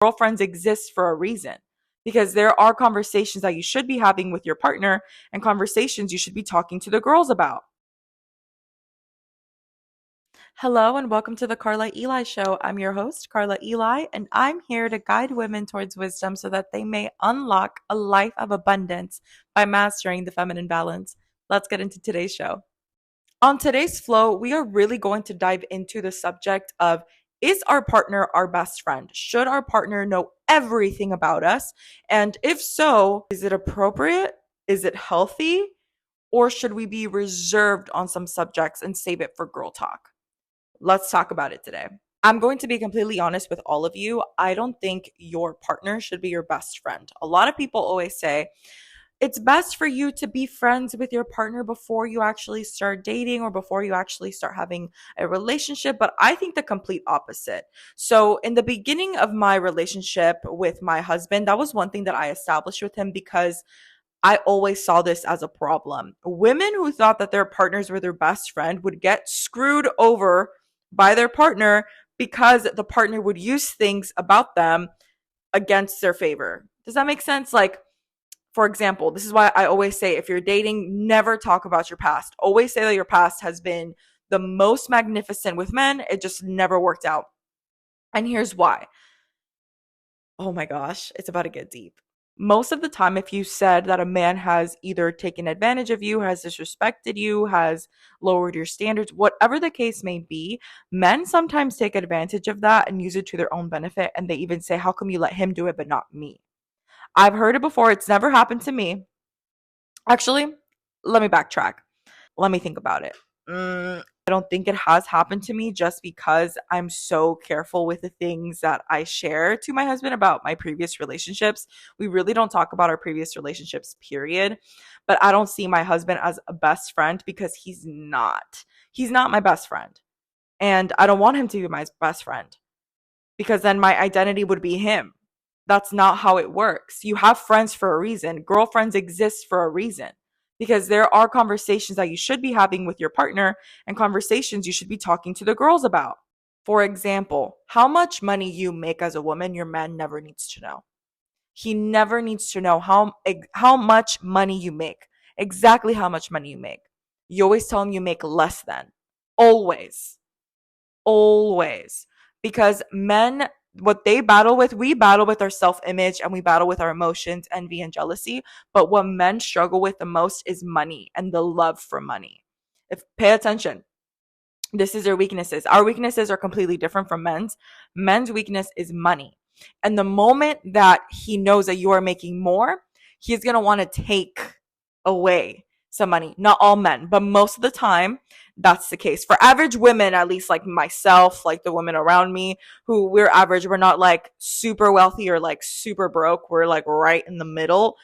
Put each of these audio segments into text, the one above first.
Girlfriends exist for a reason because there are conversations that you should be having with your partner and conversations you should be talking to the girls about. Hello and welcome to the Carla Eli Show. I'm your host, Carla Eli, and I'm here to guide women towards wisdom so that they may unlock a life of abundance by mastering the feminine balance. Let's get into today's show. On today's flow, we are really going to dive into the subject of, is our partner our best friend? Should our partner know everything about us? And if so, is it appropriate? Is it healthy? Or should we be reserved on some subjects and save it for girl talk? Let's talk about it today. I'm going to be completely honest with all of you. I don't think your partner should be your best friend. A lot of people always say, it's best for you to be friends with your partner before you actually start dating or before you actually start having a relationship. But I think the complete opposite. So in the beginning of my relationship with my husband, that was one thing that I established with him because I always saw this as a problem. Women who thought that their partners were their best friend would get screwed over by their partner because the partner would use things about them against their favor. Does that make sense? Like, for example, this is why I always say, if you're dating, never talk about your past. Always say that your past has been the most magnificent with men. It just never worked out. And here's why. Oh my gosh, it's about to get deep. Most of the time, if you said that a man has either taken advantage of you, has disrespected you, has lowered your standards, whatever the case may be, men sometimes take advantage of that and use it to their own benefit. And they even say, how come you let him do it, but not me? I've heard it before. It's never happened to me. Actually, let me backtrack. Let me think about it. I don't think it has happened to me just because I'm so careful with the things that I share to my husband about my previous relationships. We really don't talk about our previous relationships, period. But I don't see my husband as a best friend because he's not. He's not my best friend. And I don't want him to be my best friend because then my identity would be him. That's not how it works. You have friends for a reason. Girlfriends exist for a reason because there are conversations that you should be having with your partner and conversations you should be talking to the girls about. For example, how much money you make as a woman, your man never needs to know. He never needs to know how much money you make, exactly how much money you make. You always tell him you make less than. Always. Always. Because men, what they battle with, we battle with our self-image and we battle with our emotions, envy and jealousy. But what men struggle with the most is money and the love for money. If pay attention, this is their weaknesses. Our weaknesses are completely different from men's. Men's weakness is money. And the moment that he knows that you are making more, he's going to want to take away some money. Not all men, but most of the time, that's the case. For average women, at least like myself, like the women around me, who we're average, we're not like super wealthy or like super broke. We're like right in the middle.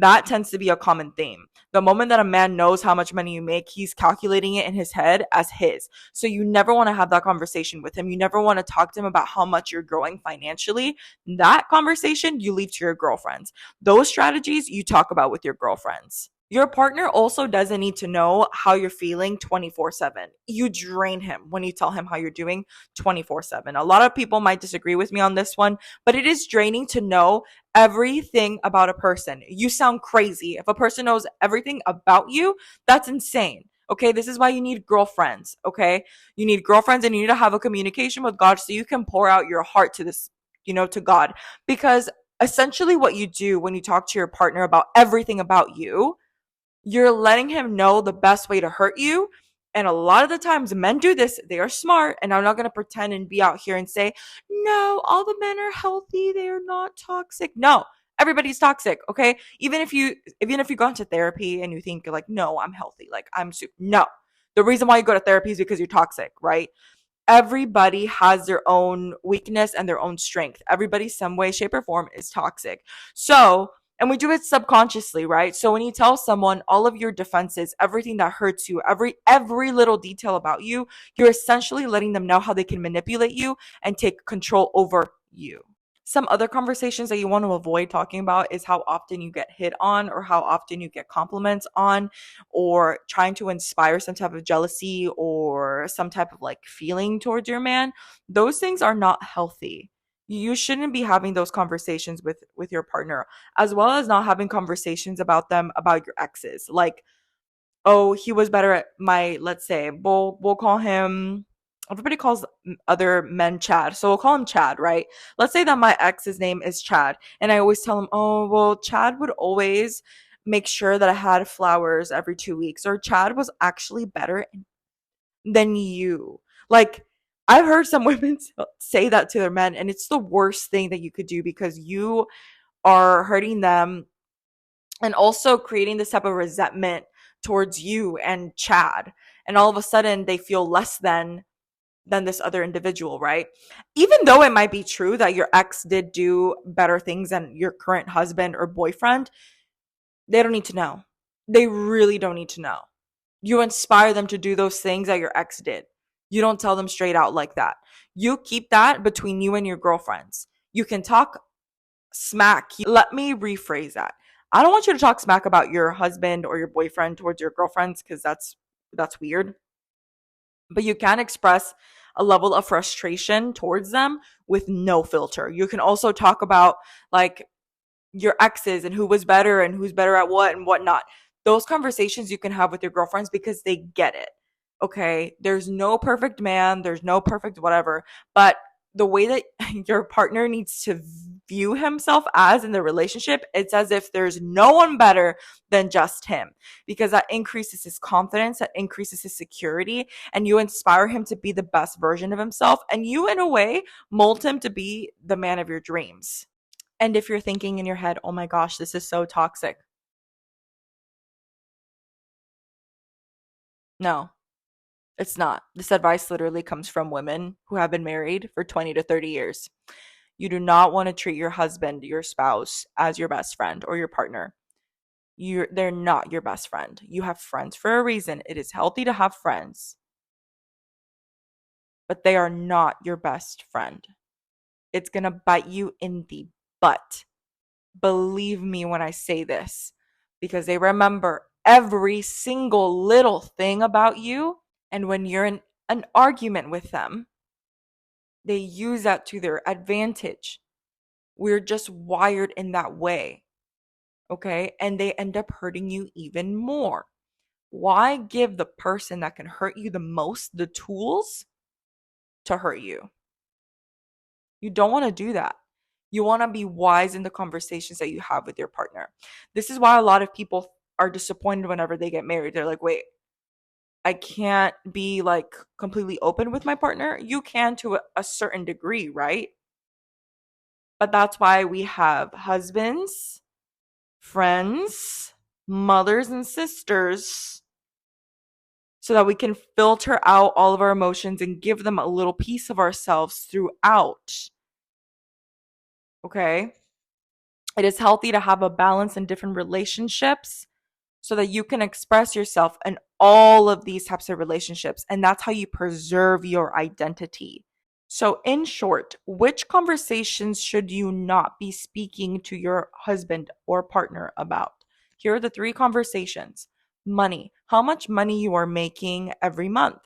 That tends to be a common theme. The moment that a man knows how much money you make, he's calculating it in his head as his. So you never want to have that conversation with him. You never want to talk to him about how much you're growing financially. That conversation you leave to your girlfriends. Those strategies you talk about with your girlfriends. Your partner also doesn't need to know how you're feeling 24/7. You drain him when you tell him how you're doing 24/7. A lot of people might disagree with me on this one, but it is draining to know everything about a person. You sound crazy. If a person knows everything about you, that's insane. Okay, this is why you need girlfriends. Okay, you need girlfriends and you need to have a communication with God so you can pour out your heart to this, to God. Because essentially, what you do when you talk to your partner about everything about you, you're letting him know the best way to hurt you. And a lot of the times men do this. They are smart. And I'm not going to pretend and be out here and say, no, all the men are healthy. They are not toxic. No, everybody's toxic. Okay. Even if you go into therapy and you think like, no, I'm healthy. Like no, the reason why you go to therapy is because you're toxic, right? Everybody has their own weakness and their own strength. Everybody, some way, shape, or form is toxic. So, and we do it subconsciously, right? So when you tell someone all of your defenses, everything that hurts you, every little detail about you, you're essentially letting them know how they can manipulate you and take control over you. Some other conversations that you want to avoid talking about is how often you get hit on or how often you get compliments on, or trying to inspire some type of jealousy or some type of like feeling towards your man. Those things are not healthy. You shouldn't be having those conversations with your partner, as well as not having conversations about them, about your exes. Like, oh, he was better at my, let's say, we'll call him, everybody calls other men Chad, so we'll call him Chad, right? Let's say that my ex's name is Chad, and I always tell him, oh, well, Chad would always make sure that I had flowers every 2 weeks, or Chad was actually better than you. Like, I've heard some women say that to their men, and it's the worst thing that you could do, because you are hurting them and also creating this type of resentment towards you and Chad. And all of a sudden they feel less than this other individual, right? Even though it might be true that your ex did do better things than your current husband or boyfriend, they don't need to know. They really don't need to know. You inspire them to do those things that your ex did. You don't tell them straight out like that. You keep that between you and your girlfriends. You can talk smack. Let me rephrase that. I don't want you to talk smack about your husband or your boyfriend towards your girlfriends, because that's weird. But you can express a level of frustration towards them with no filter. You can also talk about, like, your exes and who was better and who's better at what and whatnot. Those conversations you can have with your girlfriends, because they get it. Okay. There's no perfect man, there's no perfect whatever. But the way that your partner needs to view himself as in the relationship, it's as if there's no one better than just him, because that increases his confidence, that increases his security, and you inspire him to be the best version of himself. And you, in a way, mold him to be the man of your dreams. And if you're thinking in your head, oh my gosh, this is so toxic. No, it's not. This advice literally comes from women who have been married for 20 to 30 years. You do not want to treat your husband, your spouse, as your best friend or your partner. They're not your best friend. You have friends for a reason. It is healthy to have friends, but they are not your best friend. It's going to bite you in the butt. Believe me when I say this, because they remember every single little thing about you. And when you're in an argument with them, they use that to their advantage. We're just wired in that way. Okay. And they end up hurting you even more. Why give the person that can hurt you the most the tools to hurt you? You don't want to do that. You want to be wise in the conversations that you have with your partner. This is why a lot of people are disappointed whenever they get married. They're like, wait, I can't be like completely open with my partner. You can to a certain degree, right? But that's why we have husbands, friends, mothers, and sisters, so that we can filter out all of our emotions and give them a little piece of ourselves throughout. Okay? It is healthy to have a balance in different relationships, so that you can express yourself in all of these types of relationships. And that's how you preserve your identity. So, in short, which conversations should you not be speaking to your husband or partner about? Here are the three conversations: money, how much money you are making every month.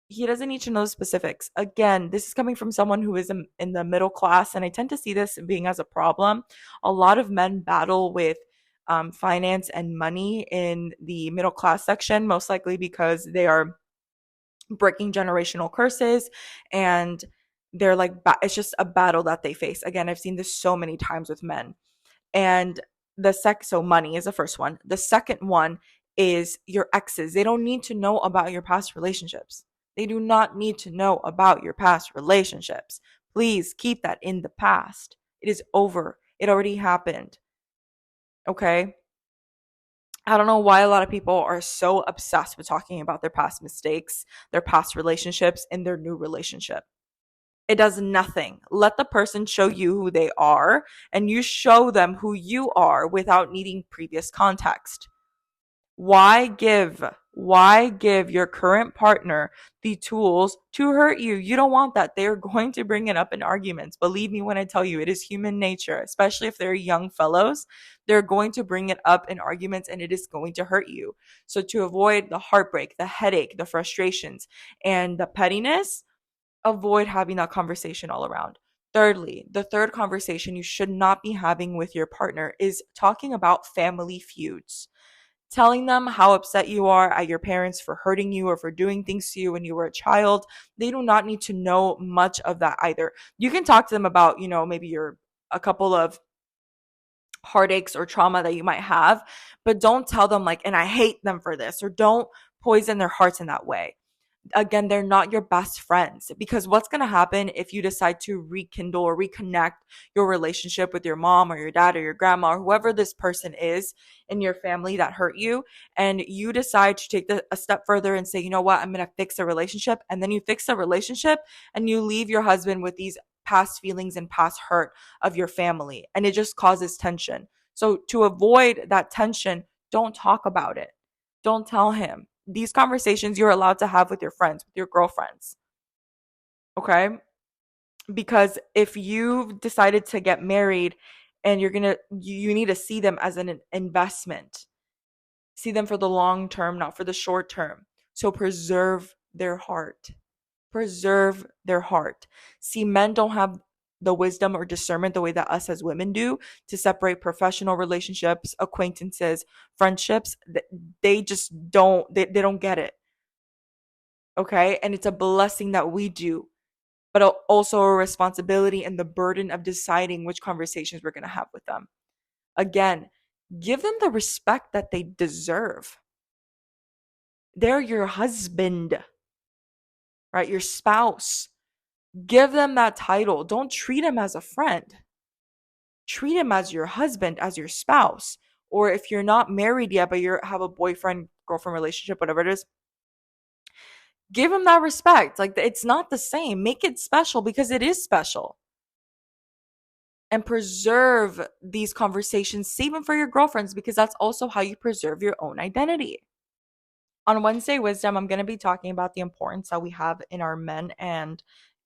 He doesn't need to know specifics. Again, this is coming from someone who is in the middle class, and I tend to see this being as a problem. A lot of men battle with finance and money in the middle class section, most likely because they are breaking generational curses, and they're like, it's just a battle that they face. Again, I've seen this so many times with men. And so money is the first one. The second one is your exes. They don't need to know about your past relationships. They do not need to know about your past relationships. Please keep that in the past. It is over. It already happened. Okay? I don't know why a lot of people are so obsessed with talking about their past mistakes, their past relationships, and their new relationship. It does nothing. Let the person show you who they are, and you show them who you are without needing previous context. Why give your current partner the tools to hurt you? You don't want that. They're going to bring it up in arguments. Believe me when I tell you, it is human nature, especially if they're young fellows. They're going to bring it up in arguments, and it is going to hurt you. So to avoid the heartbreak, the headache, the frustrations, and the pettiness, avoid having that conversation all around. Thirdly, the third conversation you should not be having with your partner is talking about family feuds. Telling them how upset you are at your parents for hurting you or for doing things to you when you were a child. They do not need to know much of that either. You can talk to them about, maybe a couple of heartaches or trauma that you might have, but don't tell them like, and I hate them for this, or don't poison their hearts in that way. Again, they're not your best friends, because what's going to happen if you decide to rekindle or reconnect your relationship with your mom or your dad or your grandma or whoever this person is in your family that hurt you, and you decide to take a step further and say, you know what, I'm going to fix the relationship, and then you fix the relationship and you leave your husband with these past feelings and past hurt of your family, and it just causes tension. So to avoid that tension, don't talk about it. Don't tell him. These conversations you're allowed to have with your friends, with your girlfriends. Okay? Because if you've decided to get married and you need to see them as an investment. See them for the long term, not for the short term. So preserve their heart. Preserve their heart. See, men don't have the wisdom or discernment the way that us as women do to separate professional relationships, acquaintances, friendships. They just don't, they don't get it. Okay. And it's a blessing that we do, but also a responsibility and the burden of deciding which conversations we're going to have with them. Again, give them the respect that they deserve. They're your husband, right? Your spouse. Give them that title. Don't treat him as a friend. Treat him as your husband, as your spouse. Or if you're not married yet, but you have a boyfriend, girlfriend relationship, whatever it is, give him that respect. Like, it's not the same. Make it special, because it is special. And preserve these conversations. Save them for your girlfriends, because that's also how you preserve your own identity. On Wednesday Wisdom, I'm going to be talking about the importance that we have in our men and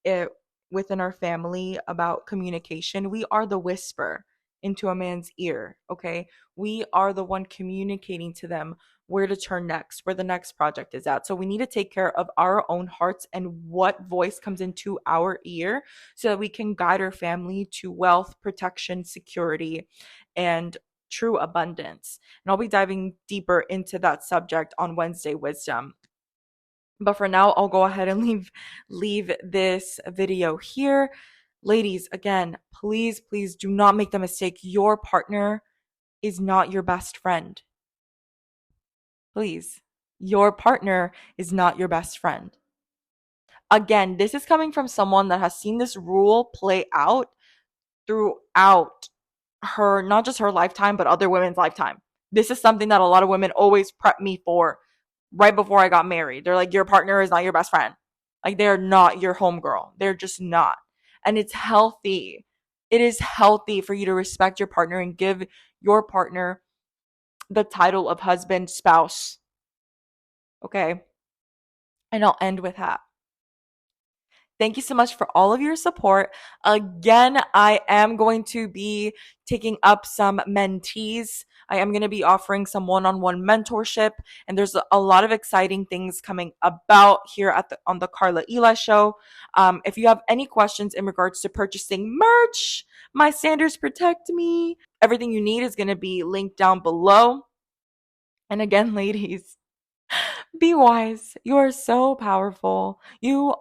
it within our family about communication. We are the whisper into a man's ear, okay? We are the one communicating to them where to turn next, where the next project is at. So we need to take care of our own hearts and what voice comes into our ear so that we can guide our family to wealth, protection, security, and true abundance. And I'll be diving deeper into that subject on Wednesday Wisdom. But for now, I'll go ahead and leave this video here. Ladies, again, please, please do not make the mistake. Your partner is not your best friend. Please. Your partner is not your best friend. Again, this is coming from someone that has seen this rule play out throughout her, not just her lifetime, but other women's lifetime. This is something that a lot of women always prep me for right before I got married. They're like, your partner is not your best friend. Like, they're not your homegirl. They're just not. And it's healthy. It is healthy for you to respect your partner and give your partner the title of husband, spouse. Okay. And I'll end with that. Thank you so much for all of your support. Again, I am going to be taking up some mentees. I am going to be offering some one-on-one mentorship, and there's a lot of exciting things coming about here on the Karla Eli Show. If you have any questions in regards to purchasing merch, my Sanders Protect Me, everything you need is going to be linked down below. And again, ladies, be wise. You are so powerful. You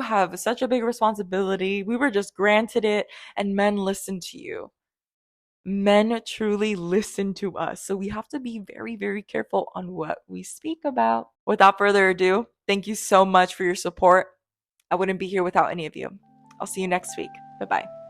have such a big responsibility. We were just granted it, and men listen to you. Men truly listen to us. So we have to be very, very careful on what we speak about. Without further ado, thank you so much for your support. I wouldn't be here without any of you. I'll see you next week. Bye-bye.